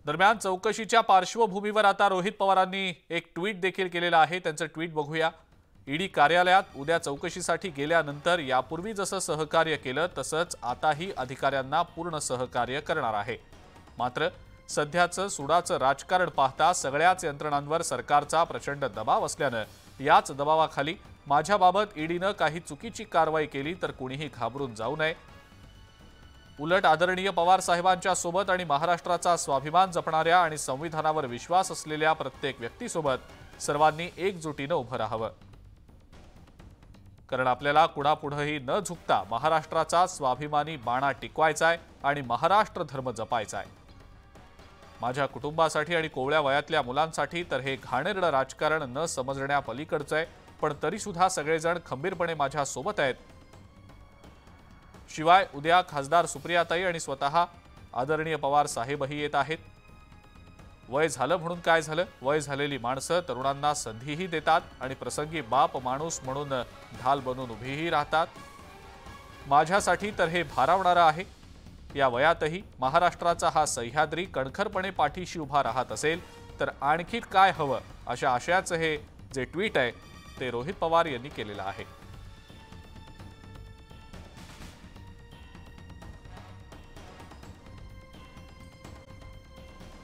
दरम्यान चौकशीच्या पार्श्वभूमीवर आता रोहित पवारांनी एक ट्विट देखील केलेलं आहे। त्यांचं ट्विट बघूया। ईडी कार्यालयात उद्या चौकशीसाठी गेल्यानंतर यापूर्वी जसं सहकार्य केलं तसंच आताही अधिकाऱ्यांना पूर्ण सहकार्य करणार आहे। मात्र सध्याचं सुडाचं राजकारण पाहता सगळ्याच यंत्रणांवर सरकारचा प्रचंड दबाव असल्यानं याच दबावाखाली माझ्याबाबत ईडीनं काही चुकीची कारवाई केली तर कुणीही घाबरून जाऊ नये। उलट आदरणीय पवार साहेबांच्या सोबत आणि महाराष्ट्राचा स्वाभिमान जपणाऱ्या आणि संविधानावर विश्वास असलेल्या प्रत्येक व्यक्तीसोबत सर्वांनी एकजुटीनं उभं राहावं। कारण आपल्याला कुणापुढेही न झुकता महाराष्ट्राचा स्वाभिमानी बाणा टिकवायचाय आणि महाराष्ट्र धर्म जपायचाय। माझ्या कुटुंबासाठी आणि कोवळ्या वयातल्या मुलांसाठी तर हे घाणेरडं राजकारण न समजण्या पलीकडचंय, पण तरी सुद्धा सगळेजण खंबीरपणे माझ्या सोबत आहेत। शिवाय उद्या खासदार सुप्रियाताई आणि स्वतः आदरणीय पवार साहेबही येत आहेत। वय झालं म्हणून काय झालं, वय झालेली माणसं तरुणांना संधीही देतात आणि प्रसंगी बाप माणूस म्हणून ढाल बनून उभीही राहतात। माझ्यासाठी तर हे भारावणारं आहे। या वयातही महाराष्ट्राचा हा सह्याद्री कणखरपणे पाठीशी उभा राहत असेल तर आणखी काय हवं, अशा आशयाचं हे जे ट्विट आहे ते रोहित पवार यांनी केलेलं आहे।